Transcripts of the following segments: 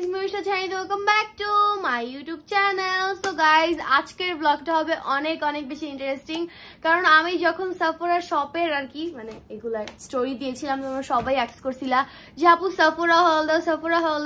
is Moisha Chani. Welcome back to my YouTube channel. So guys, আজকের ব্লগটা হবে অনেক বেশি ইন্টারেস্টিং কারণ আমি যখন সাফোরা শপের আর কি মানে এগুলার স্টোরি দিয়েছিলাম তোমরা সবাই অ্যাক্সেস করছিলা যে আপু সাফোরা হল দাও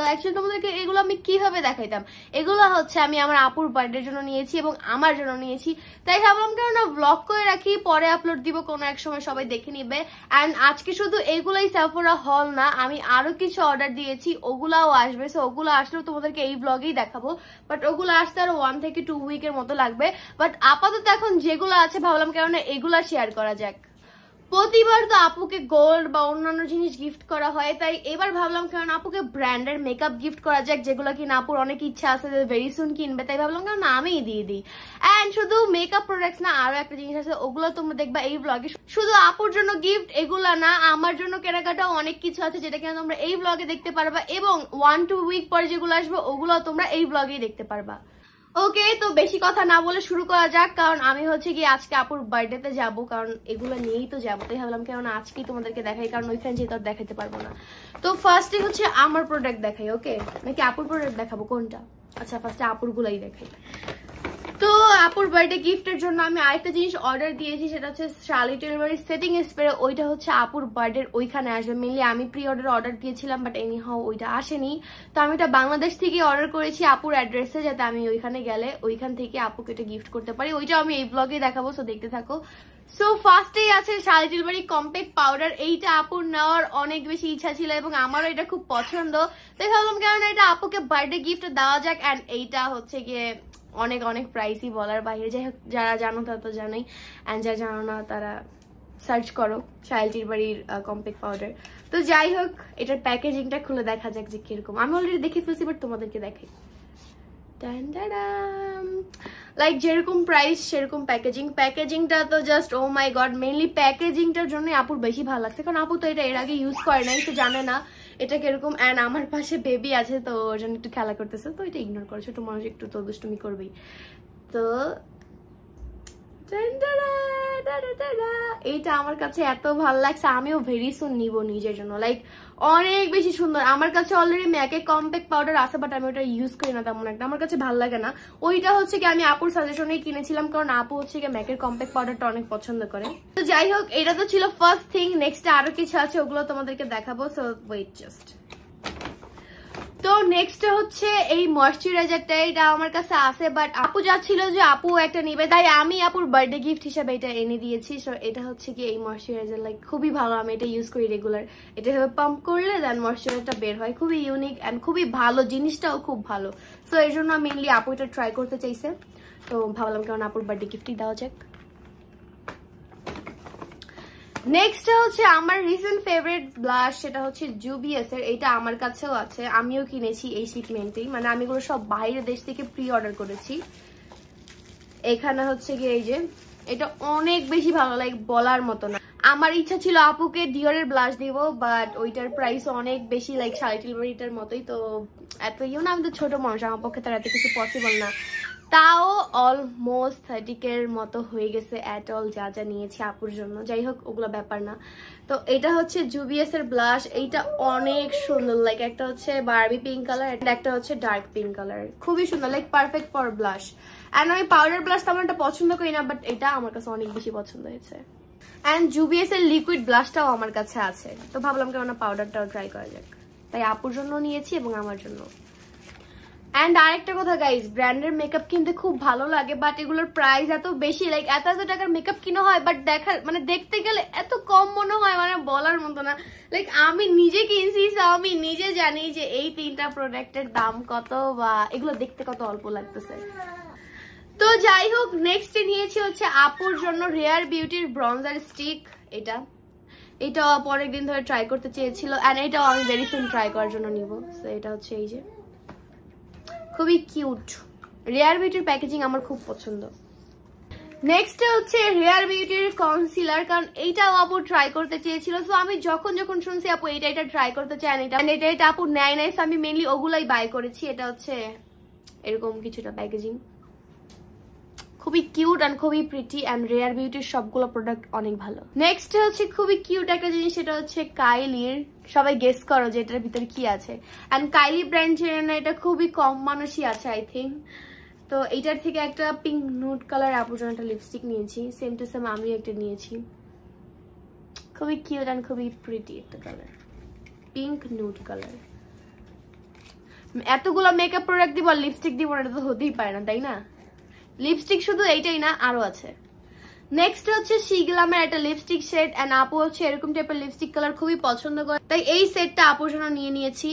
অ্যাকচুয়ালি তোমাদেরকে এগুলো আমি কিভাবে দেখাইতাম। এগুলো হচ্ছে আমি আমার আপুর বার্থডের জন্য নিয়েছি এবং আমার জন্য নিয়েছি, তাই ভাবলাম কেন না ব্লগ করে রাখি, পরে আপলোড দিব কোনো এক সময়, সবাই দেখে নিবে। অ্যান্ড আজকে শুধু এইগুলাই সাফোরা হল না, আমি আরো কিছু অর্ডার দিয়েছি, ওগুলাও আসবে। সো ওগুলো আসলেও তোমাদেরকে এই ব্লগেই দেখাবো, বাট ওগুলো আসতে আরো 1 থেকে 2 উইকের মতো লাগবে। বাট আপাতত এখন যেগুলো আছে ভাবলাম কেন না এগুলা শেয়ার করা যাক। প্রতিবার তো আপুকে গোল্ড বা অন্যান্য জিনিস গিফট করা হয়, তাই এবার ভাবলাম কারণ আপুকে ব্র্যান্ডের মেকআপ গিফট করা যাক, যেগুলো কিনা আপুর অনেক ইচ্ছা আছে যে ভেরি সুন কিনবে, তাই ভাবলাম কারণ আমিই দিয়ে দিই। এন্ড শুধু মেকআপ প্রোডাক্টস না, আরো একটা জিনিস আছে, ওগুলো তোমরা দেখবা এই ব্লগে। শুধু আপুর জন্য গিফট এগুলা না, আমার জন্য কেনাকাটা অনেক কিছু আছে যেটা কিনা তোমরা এই ব্লগে দেখতে পারবা, এবং 1-2 উইক পরে যেগুলো আসবে ওগুলো তোমরা এই ব্লগেই দেখতে পারবা। ওকে, তো বেশি কথা না বলে শুরু করা যাক, কারণ আমি হচ্ছে কি আজকে আপুর বার্থডেতে যাবো, কারণ এগুলো নিয়েই তো যাবো, তাই ভাবলাম কেন আজকেই তোমাদেরকে দেখাই, কারণ ওইখানে যেহেতু আর দেখাতে পারবো না। তো ফার্স্টে হচ্ছে আমার প্রোডাক্ট দেখাই, ওকে নাকি আপুর প্রোডাক্ট দেখাবো কোনটা? আচ্ছা ফার্স্টে আপুর গুলাই দেখাই। তো আপুর বার্থডে গিফটের জন্য আমি আরেকটা জিনিস অর্ডার দিয়েছি, সেটা হচ্ছে শার্লি টিলবারের সেটিং স্প্রে। ওইটা হচ্ছে আপুর বার্থডে ওইখানে আসবে। মেনলি আমি প্রি অর্ডার দিয়েছিলাম, বাট এনি হাউ ওইটা আসেনি, তো আমি এটা বাংলাদেশ থেকে অর্ডার করেছি আপুর অ্যাড্রেসে, যাতে আমি ওইখানে গেলে ওইখান থেকে আপুকে এটা গিফট করতে পারি। ওইটা আমি এই ব্লগে দেখাবো, সো দেখতে থাকো। সো ফার্স্টেই আছে শার্লি টিলবারি কম্প্যাক্ট পাউডার। এইটা আপুর নেওয়ার অনেক বেশি ইচ্ছা ছিল এবং আমারও এটা খুব পছন্দ, তাই ভাবলাম কারণ এটা আপুকে বার্থডে গিফট দেওয়া যাক। অ্যান্ড এইটা হচ্ছে গিয়ে অনেক প্রাইসই, বলার বাইরে। যাই হোক, যারা জানো তারা তো জানোই, অ্যান্ড যারা জানো না তারা সার্চ করো শার্লি টিলবারির কম্প্যাক্ট পাউডার। তো যাই হোক, এটার প্যাকেজিংটা খুলে দেখা যাক যে কিরকম। আমি অলরেডি দেখে ফেলছি, বাট তোমাদেরকে দেখাই। লাইক যেরকম প্রাইস সেরকম প্যাকেজিংটা তো জাস্ট ও মাই গড। মেইনলি প্যাকেজিংটার জন্য আপুর বেশি ভালো লাগছে, কারণ আপু তো এটা এর আগে ইউজ করে নাই, তো জানে না এটা কিরকম। অ্যান্ড আমার পাশে বেবি আছে, তো ওর জন্য একটু খেলা করতেছে, তো এটা ইগনোর করো, ছোট মানুষ একটু তো দুষ্টুমি করবেই। তো এইটা আমার কাছে এত ভালো লাগছে, আমিও ভেরি সুন নিব নিজের জন্য। লাইক অনেক বেশি সুন্দর। আমার কাছে অলরেডি ম্যাকের কম্প্যাক্ট পাউডার আছে, বাট আমি ওটা ইউজ করি না তেমন একটা, আমার কাছে ভালো লাগে না। ওইটা হচ্ছে কি আমি আপুর সাজেশনেই কিনেছিলাম, কারণ আপু হচ্ছে কি ম্যাকের কম্প্যাক্ট পাউডারটা অনেক পছন্দ করে। তো যাই হোক, এটা তো ছিল ফার্স্ট থিং। নেক্সট আরো কিছু আছে, ওগুলো তোমাদেরকে দেখাবো, সো ওয়েট জাস্ট। তো নেক্সট হচ্ছে এই ময়শ্চারাইজারটা। এটা আমার কাছে আছে, বাট আপু যাচ্ছিল যে আপু একটা নিবে, তাই আমি আপুর বার্থডে গিফট হিসেবে এটা এনে দিয়েছি। সো এটা হচ্ছে কি এই ময়শ্চারাইজার, লাইক খুবই ভালো, আমি এটা ইউজ করি রেগুলার। এটা এভাবে পাম্প করলে দেন ময়শ্চারাইজারটা বের হয়, খুবই ইউনিক অ্যান্ড খুবই ভালো, জিনিসটাও খুব ভালো। সো এই জন্য মেনলি আপু এটা ট্রাই করতে চাইছে, তো ভাবলাম কারণ আপুর বার্থডে গিফটই দেওয়া যাক। নেক্সট হচ্ছে আমার রিসেন্ট ফেভারিট ব্লাশ, সেটা হচ্ছে জুবিএস এর। এটা আমার কাছেও আছে, আমিও কিনেছি এই শিপমেন্টেই, মানে আমি এগুলো সব বাইরের দেশ থেকে প্রি অর্ডার করেছি। এখানে হচ্ছে গিয়ে এই যে এটা অনেক বেশি ভালো, লাইক বলার মতো না। আমার ইচ্ছা ছিল আপুকে ডিওরের ব্লাশ দিব, বাট ওইটার প্রাইস অনেক বেশি, লাইক শার্লি টিলবারিটার মতোই। তো এত ইউ না, আমি তো ছোট মানুষ, আমার পক্ষে তার এত কিছু পসিবল না। তাও অলমোস্ট 30K এর মতো হয়ে গেছে অ্যাট অল যা যা নিয়েছি আপুর জন্য। যাই হোক, ওগুলো ব্যাপার না। তো এটা হচ্ছে জুবিএস এর ব্লাশ। এইটা অনেক সুন্দর, লাইক একটা হচ্ছে বারবি পিঙ্ক কালার, একটা হচ্ছে ডার্ক পিঙ্ক কালার, খুবই সুন্দর, like perfect for blush. And আমি পাউডার ব্লাশ তেমন একটা পছন্দ করি না, বাট এটা আমার কাছে অনেক বেশি পছন্দ হয়েছে। অ্যান্ড জুবিএস এর লিকুইড ব্লাশটাও আমার কাছে আছে, তো ভাবলাম কেমন পাউডারটাও ট্রাই করা যাক, তাই আপুর জন্য নিয়েছি এবং আমার জন্য। অ্যান্ড আরেকটা কথা গাইজ, ব্র্যান্ডের মেকআপ কিনতে খুব ভালো লাগে, বাট এগুলোর প্রাইস এত বেশি, লাইক এত টাকার মেকআপ কিনা হয়, বাট মানে দেখতে গেলে এত কম মনে হয়, মানে বলার মতো না। লাইক আমি নিজে কিনছি, আমি নিজে জানি যে এই 3টা প্রোডাক্টের দাম কত, বা এগুলো দেখতে কত অল্প লাগতেছে। তো যাই হোক, নেক্সট নিয়েছি হচ্ছে আপুর জন্য রেয়ার বিউটির ব্রঞ্জার স্টিক। এটা পরের দিন ধরে ট্রাই করতে চেয়েছিল, অ্যান্ড এটাও আমি ভেরি সুন ট্রাই করার জন্য নিব। সো এটা হচ্ছে এই যে খুবই কিউট রেয়ার বিউটির প্যাকেজিং, আমার খুব পছন্দ। নেক্সট হচ্ছে রেয়ার বিউটির কনসিলার, কারণ এইটাও আপু ট্রাই করতে চেয়েছিল। সো আমি যখন শুনছি আপু এটা ট্রাই করতে চাই, এটা আপু নেয় নাই, আমি মেনলি ওগুলাই বাই করেছি। এটা হচ্ছে এরকম কিছুটা প্যাকেজিং, খুবই কিউট অ্যান্ড খুবই প্রিটি অ্যান্ড রেয়ার বিউটির সবগুলো প্রোডাক্ট অনেক ভালো। নেক্সট হচ্ছে খুবই কিউট একটা জিনিস, সেটা হচ্ছে কাইলির। সবাই গেস করো যে এটার ভিতরে কি আছে। অ্যান্ড কাইলি ব্র্যান্ড চেনে না, এটা খুবই কম মানুষই আছে আই থিঙ্ক। তো এইটার থেকে একটা পিঙ্ক নুড কালার আপুর জন্য একটা লিপস্টিক নিয়েছি, সেম টু সেম আমিও একটা নিয়েছি। খুবই কিউট অ্যান্ড খুবই প্রিটি একটা কালার, পিঙ্ক নুড কালার। এতগুলো মেকআপ প্রোডাক্ট দিব আর লিপস্টিক দিব না, এটা তো হতেই পারে না, তাই না? লিপস্টিক শুধু এইটাই না, আরো আছে। নেক্সট হচ্ছে শি গ্ল্যামের একটা লিপস্টিক শেড, এন্ড আপু হচ্ছে এরকম টাইপের লিপস্টিক কালার খুবই পছন্দ করে, তাই এই সেটটা আপুর জন্য নিয়ে নিয়েছি।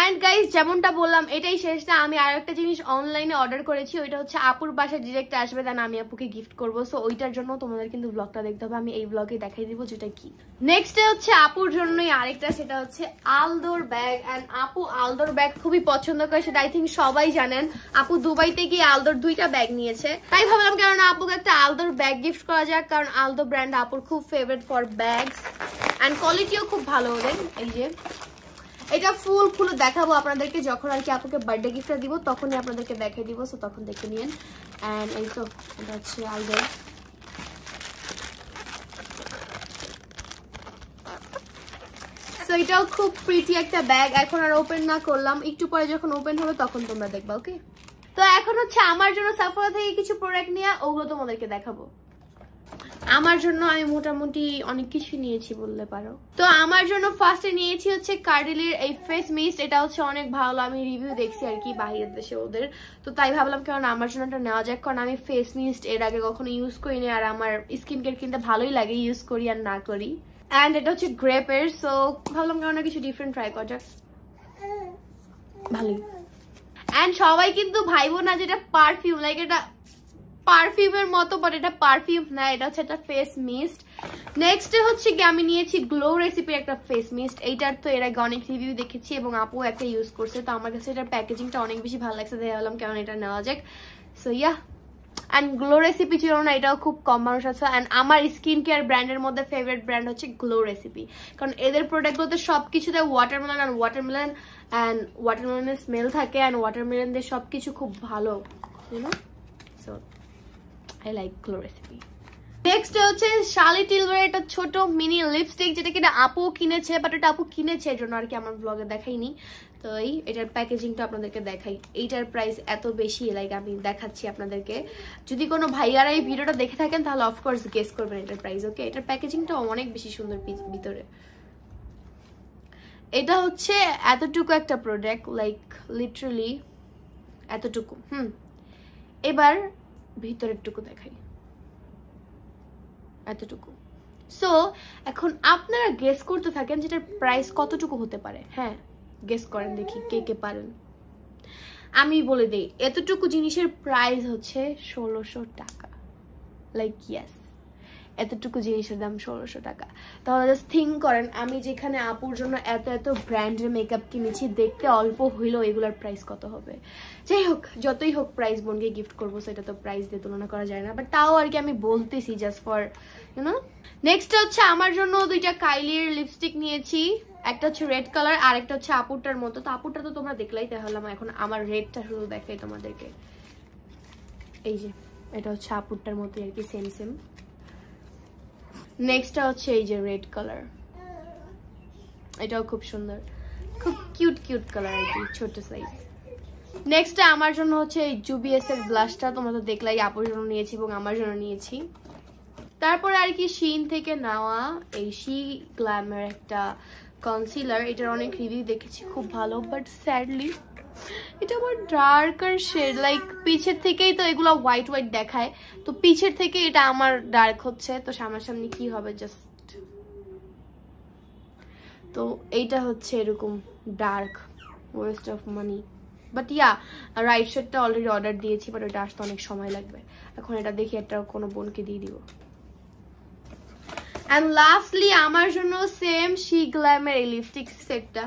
এন্ড গাইস, যেমনটা বললাম এটাই শেষ না, আমি আর একটা জিনিস অনলাইনে অর্ডার করেছি, ওইটা হচ্ছে আপুর বাসায় ডিরেক্ট আসবে, দেন আমি আপুকে গিফট করবো। সো ওইটার জন্য তোমাদের কিন্তু ব্লগটা দেখতে হবে, আমি এই ব্লগে দেখাই দিব যেটা কি। নেক্সট হচ্ছে আপুর জন্যই আরেকটা, সেটা হচ্ছে আলদোর ব্যাগ। এন্ড আপু আলদোর ব্যাগ খুবই পছন্দ করে, সেটা আই থিঙ্ক সবাই জানেন। আপু দুবাইতে গিয়ে আলদোর 2টা ব্যাগ নিয়েছে, তাই ভাবলাম কারণ আপুকে একটা আলদোর ব্যাগ গিফট করা যাক, কারণ আলদো ব্র্যান্ড আপুর খুব ফেভারিট ফর ব্যাগস এন্ড কোয়ালিটিও খুব ভালো ওদের। এই যে এটা ফুল খুলে দেখাবো আপনাদেরকে যখন আর কি আপুকে বার্থডে গিফটটা দিব, তখনই আপনাদেরকে দেখাই দিব। সো তখন দেখে নিন। এন্ড এই তো এটা হচ্ছে আলদোর। সো এটাও খুব প্রিটি একটা ব্যাগ। এখন আর ওপেন না করলাম, একটু পরে যখন ওপেন হবে তখন তোমরা দেখবা, ওকে? তো এখন হচ্ছে আমার জন্য সাফারা থেকে কিছু প্রোডাক্ট নিয়ে ওগুলো তোমাদেরকে দেখাবো। আমার জন্য আমি মোটামুটি অনেক কিছু নিয়েছি বলতে পারো। তো আমার জন্য ফার্স্টে নিয়েছি হচ্ছে কার্ডেলির এই ফেস মিস্ট। এটা হচ্ছে অনেক ভালো, আমি রিভিউ দেখছি আর কি বাইরের দেশে ওদের, তো তাই ভাবলাম কারণ আমার জন্য এটা নেওয়া যাক, কারণ আমি ফেস মিস্ট এর আগে কখনো ইউজ করিনি, আর আমার স্কিন কেয়ার কিনতে ভালোই লাগে, ইউজ করি আর না করি। অ্যান্ড এটা হচ্ছে গ্রেপের, সো ভাবলাম কারণ কিছু ডিফারেন্ট ট্রাই করা যাক, ভালোই। অ্যান্ড সবাই কিন্তু ভাইবো না যেটা পারফিউম, লাইক এটা পারফিউমের মতো, বাট এটা পারফিউম না, এটা হচ্ছে একটা ফেস মিস্ট। নেক্সট হচ্ছে কি আমি নিয়েছি গ্লো রেসিপির একটা ফেস মিস্ট। এইটার তো এর আগে অনেক রিভিউ দেখেছি এবং আপু একটা ইউজ করছে, তো আমার কাছে এটার প্যাকেজিংটা অনেক বেশি ভালো লাগছে, তাই ভাবলাম কেমন এটা নেওয়া যাক। So yeah, and glow recipe ছিল না, এটাও খুব কম মানুষ আছে। অ্যান্ড আমার স্কিন কেয়ার ব্র্যান্ডের মধ্যে ফেভারিট ব্র্যান্ড হচ্ছে গ্লো রেসিপি, কারণ এদের প্রোডাক্টগুলোতে সবকিছুতে ওয়াটারমেলন অ্যান্ড ওয়াটারমেলনের স্মেল থাকে, অ্যান্ড ওয়াটারমেলন দিয়ে সবকিছু খুব ভালো, you know. So I like Glow Recipe. Next হচ্ছে শালি টিলওয়ের একটা ছোট মিনি লিপস্টিক, যেটা কিনা আপু কিনেছে, বাট এটা আপু কিনেছে এর জন্য আর কি আমার ব্লগে দেখাইনি। তো এটার প্যাকেজিংটা আপনাদেরকে দেখাই। এইটার প্রাইস এত বেশি, লাইক আমি দেখাচ্ছি আপনাদেরকে, যদি কোনো ভাইয়ারা এই ভিডিওটা দেখে থাকেন তাহলে অফকোর্স গেস করবেন এটার প্রাইস, ওকে? এটার প্যাকেজিংটা অনেক বেশি সুন্দর ভিতরে। এটা হচ্ছে এতটুকু একটা প্রোডাক্ট, লাইক লিটারালি এতটুকু। এবার ভিতরের টুকু দেখাই, এতটুকু। সো এখন আপনারা গেস করতে থাকেন যেটার প্রাইস কতটুকু হতে পারে। হ্যাঁ, গেস করেন দেখি কে কে পারেন। আমি বলে দেই, এতটুকু জিনিসের প্রাইস হচ্ছে 1600 টাকা। লাইক ইয়েস, এতটুকু জিনিসের দাম 1600 টাকা। তাহলে জাস্ট থিঙ্ক করেন, আমি যেখানে আপুর জন্য এত এত ব্র্যান্ডের মেকআপ কিনেছি, দেখতে অল্প হইলেও এগুলোর প্রাইস কত হবে। যাই হোক, যতই হোক প্রাইস বোনকে গিফট করবো, সেটা তো প্রাইস দিয়ে তুলনা করা যায় না, বাট তাও আর কি আমি বলতেছি জাস্ট ফর ইউনো। নেক্সট হচ্ছে আমার জন্য 2টা কাইলির লিপস্টিক নিয়েছি, একটা হচ্ছে রেড কালার আর একটা হচ্ছে আপুরটার মতো। তো আপুরটা তো তোমরা দেখলাই, তাহলে এখন আমার রেডটা শুধু দেখাই তোমাদেরকে। এই যে এটা হচ্ছে আপুরটার মতো আর কি, সেম সেম। নেক্সটটা হচ্ছে এই যে রেড কালার, এটাও খুব সুন্দর, খুব কিউট কিউট কালার আর কি, ছোট সাইজ। নেক্সটটা আমার জন্য হচ্ছে এই জুবিএস এর ব্লাশটা, তোমরা তো দেখলাই, আপুর জন্য নিয়েছি এবং আমার জন্য নিয়েছি। তারপরে আর কি শিন থেকে নেওয়া এই শি গ্ল্যামের একটা কনসিলার, এটার অনেক রিভিউ দেখেছি, খুব ভালো, বাট স্যাডলি এটা আমার ডার্কার শেড, লাইক পিছের থেকেই তো এগুলো হোয়াইট হোয়াইট দেখায়, তো পিছের থেকে এটা আমার ডার্ক হচ্ছে, তো সামনাসামনি কি হবে জাস্ট। তো এইটা হচ্ছে এরকম dark, waste of money, but yeah right শেডটা অলরেডি অর্ডার দিয়েছি, বাট ওইটা আসতে অনেক সময় লাগবে। এখন এটা দেখি একটা কোনো বোনকে দিয়ে দিব। অ্যান্ড লাস্টলি আমার জন্য সেম শি গ্ল্যামের এই লিপস্টিক সেটটা।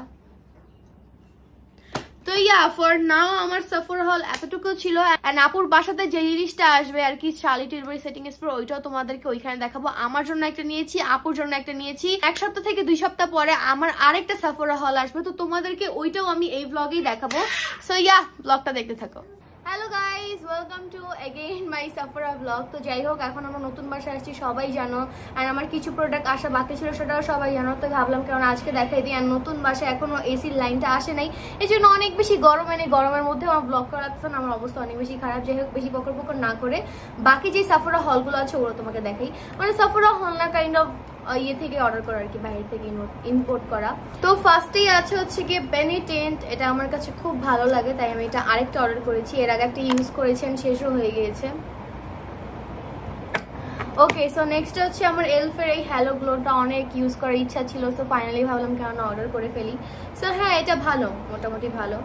তো সো ইয়া ফর নাও আমার সাফরা হল এতটুকু ছিল। এন্ড আপুর বাসাতে যে জিনিসটা আসবে আর কি শার্লি টিলবারি সেটিং স্প্রে, ওইটাও তোমাদেরকে ওইখানে দেখাবো। আমার জন্য একটা নিয়েছি, আপুর জন্য একটা নিয়েছি। 1 সপ্তাহ থেকে 2 সপ্তাহ পরে আমার আরেকটা সাফরা হল আসবে, তো তোমাদেরকে ওইটাও আমি এই ব্লগেই দেখাবো। সো ইয়া ব্লগটা দেখতে থাকো। Hello guys, welcome to again my Safra vlog. তো যাই হোক, এখন আমরা নতুন বাসায় আসছি সবাই জানো, আর আমার কিছু প্রোডাক্ট আসা বাকি ছিল সেটাও সবাই জানো। তো ভাবলাম কারণ আজকে দেখাই দিই। আর নতুন বাসায় এখনো এসির লাইনটা আসে নাই, এই জন্য অনেক বেশি গরম, এনে গরমের মধ্যে আমার ব্লগ করা লাগছে না, আমার অবস্থা অনেক বেশি খারাপ। যাই হোক, বেশি বকর বকর না করে বাকি যে সাফরা হলগুলো আছে ওগুলো তোমাকে দেখাই। মানে সাফরা হল না, কাইন্ড অফ ইয়ে থেকে অর্ডার করা আর কি, বাইরে থেকে ইম্পোর্ট করা। তো ফার্স্টেই আছে হচ্ছে গিয়ে বেনি টেন্ট, এটা আমার কাছে খুব ভালো লাগে তাই আমি এটা আরেকটা অর্ডার করেছি। এর আগে একটা ইউজ করেছেন, শেষও হয়ে গিয়েছে। ওকে, সো নেক্সট হচ্ছে আমার এলফের এই হ্যালো গ্লোটা, অনেক ইউজ করার ইচ্ছা ছিল, সো ফাইনালি ভাবলাম কেন অর্ডার করে ফেলি। সো হ্যাঁ, এটা ভালো, মোটামুটি ভালো,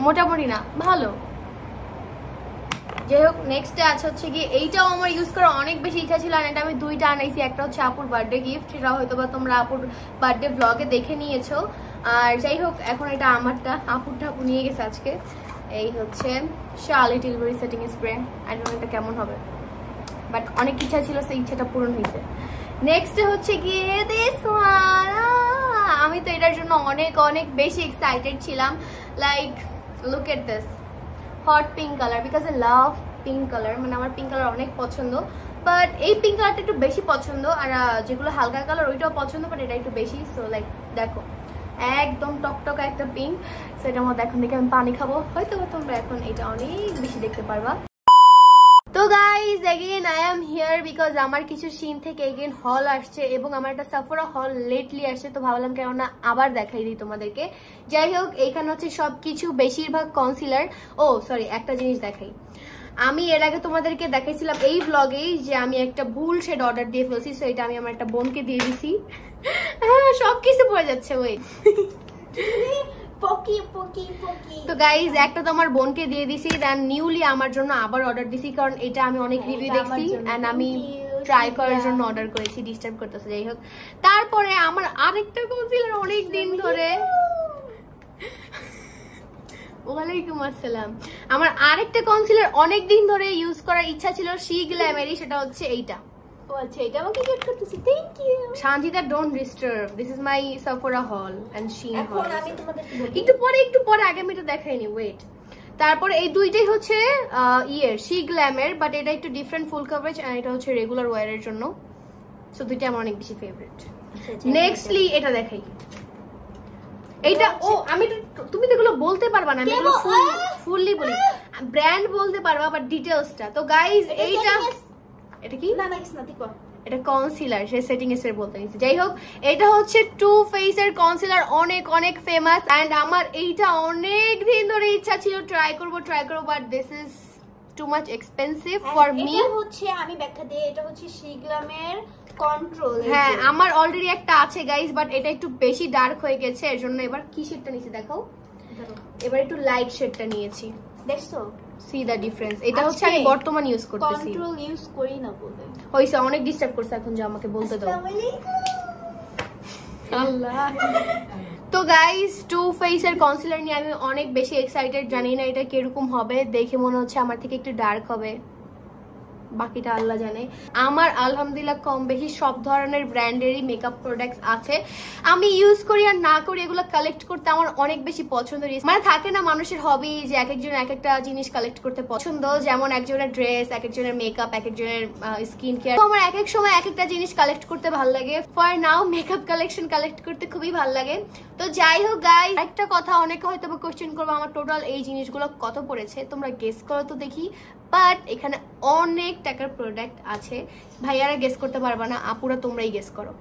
মোটামুটি না ভালো। যাই হোক, নেক্সটে আছে হচ্ছে গিয়ে এইটাও আমার ইউজ করার অনেক বেশি ইচ্ছা ছিল, আর এটা আমি 2টা আনাইছি। একটা হচ্ছে আপুর বার্থডে গিফট, সেটা হয়তো বা তোমরা আপুর বার্থডে ব্লগে দেখে নিয়েছো। আর যাই হোক, এখন এটা আমারটা, আপুরটা আপু নিয়ে গেছে আজকে। এই হচ্ছে Shirley Tilbury setting spray. I don't know এটা কেমন হবে, বাট অনেক ইচ্ছা ছিল, সেই ইচ্ছাটা পূরণ হয়েছে। নেক্সট হচ্ছে গিয়ে দিস ওয়ান। আমি তো এটার জন্য অনেক অনেক বেশি এক্সাইটেড ছিলাম। Like look at this hot pink colour, because I love pink colour, মানে আমার পিঙ্ক কালার অনেক পছন্দ। বাট এই পিঙ্ক কালারটা একটু বেশি পছন্দ, আর যেগুলো হালকা কালার ওইটাও পছন্দ, বাট এটা একটু বেশি। সো লাইক দেখো, একদম টকটকা একটা পিঙ্ক। সেটার মধ্যে এখন দেখে আমি পানি খাবো, হয়তো তোমরা এখন এটা অনেক বেশি দেখতে পারবা। তো guys, again I am here because আমার কিছু সিন থেকে এগেইন হল আসছে, এবং আমার একটা সাফরা হল লেটলি আসছে, তো ভাবলাম কেননা আবার দেখাই দিই তোমাদেরকে। যাই হোক, এইখানে হচ্ছে সবকিছু বেশিরভাগ কনসিলার। ও সরি, একটা জিনিস দেখাই। আমি এর আগে তোমাদেরকে দেখাইছিলাম এই ব্লগেই যে আমি একটা ভুল শেড অর্ডার দিয়ে ফেলছি, সো এটা আমি আমার একটা বোনকে দিয়ে দিছি। হ্যাঁ, সবকিছু পড়ে যাচ্ছে, ওই তো গাইজ, একটা তো আমার বোনকে দিয়ে দিছি, দেন নিউলি আমার জন্য আবার অর্ডার দিছি, কারণ এটা আমি অনেক রিভিউ দেখছি এন্ড আমি ট্রাই করার জন্য অর্ডার করেছি, ডিস্টার্ব করতেছে। যাই হোক, তারপরে আমার আরেকটা কনসিলার অনেক দিন ধরে, ওয়ালাইকুম আসসালাম, আমার আরেকটা কনসিলার অনেক দিন ধরে ইউজ করার ইচ্ছা ছিল, শি গ্ল্যামারি, সেটা হচ্ছে এইটা। ও আচ্ছা, এটা আমাকে গিফট করতেছি, থ্যাংক ইউ শান্তিদা, don't disturb, this is my Safra hall and শিন হল। এখন আমি তোমাদেরকে একটু পরে আগে আমি এটা দেখাইনি, ওয়েট। তারপরে এই দুইটাই হচ্ছে শি গ্ল্যামের, বাট এটা একটু ডিফারেন্ট ফুল কভারেজ, আর এটা হচ্ছে রেগুলার ওয়্যারের জন্য। সো দুইটা আমার অনেক বেশি ফেভারিট। নেক্সটলি এটা দেখাই, এইটা। ও আমি, তুমি তো এগুলো বলতে পারবা না, আমি এগুলো ফুললি বলি, ব্র্যান্ড বলতে পারবা বাট ডিটেইলসটা। তো গাইজ, এইটা এটা কি, না এটা কনসিলার, সে সেটিং স্প্রে বলতে নিছি। যাই হোক, এটা হচ্ছে টু ফেস এর কনসিলার, অনেক অনেক ফেমাস, এন্ড আমার এইটা অনেক দিন ধরে ইচ্ছা ছিল ট্রাই করব, but this is too much expensive for me. এটা হচ্ছে, আমি ব্যাখ্যা দিই, এটা হচ্ছে শি গ্ল্যামের কন্ট্রোল। হ্যাঁ, আমার অলরেডি একটা আছে গাইস, বাট এটা একটু বেশি ডার্ক হয়ে গেছে, এর জন্য এবার কি শেডটা নিয়েছি দেখাও, এবার একটু লাইট শেডটা নিয়েছি। দেখছো, সি দা ডিফারেন্স। এটা হচ্ছে আমি বর্তমান ইউজ করতেছি, কন্ট্রোল ইউজ করি না বলে হইছে, অনেক ডিস্টার্ব করছে, এখন যে আমাকে বলতে দাও। আল্লাহ। তো গাইস, টু ফেস এর কনসিলার নিয়ে আমি অনেক বেশি এক্সাইটেড, জানি না এটা কিরকম হবে, দেখে মনে হচ্ছে আমার থেকে একটু ডার্ক হবে, বাকিটা আল্লাহ জানে। আমার আলহামদুলিল্লাহ কম বেশি সব ধরনের ব্র্যান্ডেরই মেকআপ প্রোডাক্টস আছে, আমি ইউজ করি আর না করি, এগুলো কালেক্ট করতে আমার অনেক বেশি পছন্দ। মানে থাকে না মানুষের হবি যে এক একজন এক একটা জিনিস কালেক্ট করতে পছন্দ, যেমন একজনের ড্রেস, এক একজনের মেকআপ, এক একজনের স্কিন কেয়ার। তো আমার এক এক সময় এক একটা জিনিস কালেক্ট করতে ভালো লাগে। For now makeup collection collect করতে খুবই ভালো লাগে। তো যাই হোক গাইস, একটা কথা অনেকে হয়তো কোশ্চেন করবো আমার টোটাল এই জিনিসগুলো কত পড়েছে, তোমরা গেস করো তো দেখি। বাট এখানে অনেক টাকার প্রোডাক্ট আছে, ভাইয়ারা গেস করতে পারবা না, আপুরা তোমরাই গেস করো।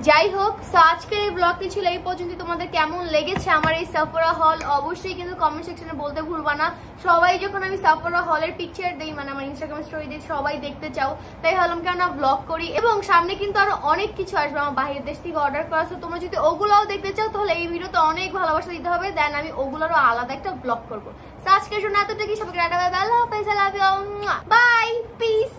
যাই হোক, সো আজকের এই ব্লগটি ছিল এই পর্যন্ত। তোমাদের কেমন লেগেছে আমার এই সাফরা হল অবশ্যই কিন্তু কমেন্ট সেকশনে বলতে ভুলবা না। সবাই যখন আমি সাফরা হলের পিকচার দেই, মানে আমার ইনস্টাগ্রাম স্টোরি দিই, সবাই দেখতে চাও, তাই ভাবলাম কেন ব্লগ করি। এবং সামনে কিন্তু আরো অনেক কিছু আসবে আমার বাইরের দেশ থেকে অর্ডার করা, তো তোমরা যদি ওগুলাও দেখতে চাও তাহলে এই ভিডিওতে অনেক ভালোবাসা দিতে হবে, দেন আমি ওগুলোরও আলাদা একটা ব্লগ করবো। আজকের জন্য এতটুকুই, সবাইকে টাটা, বাই বাই, আল্লাহ হাফেজ, I love you, bye, piece.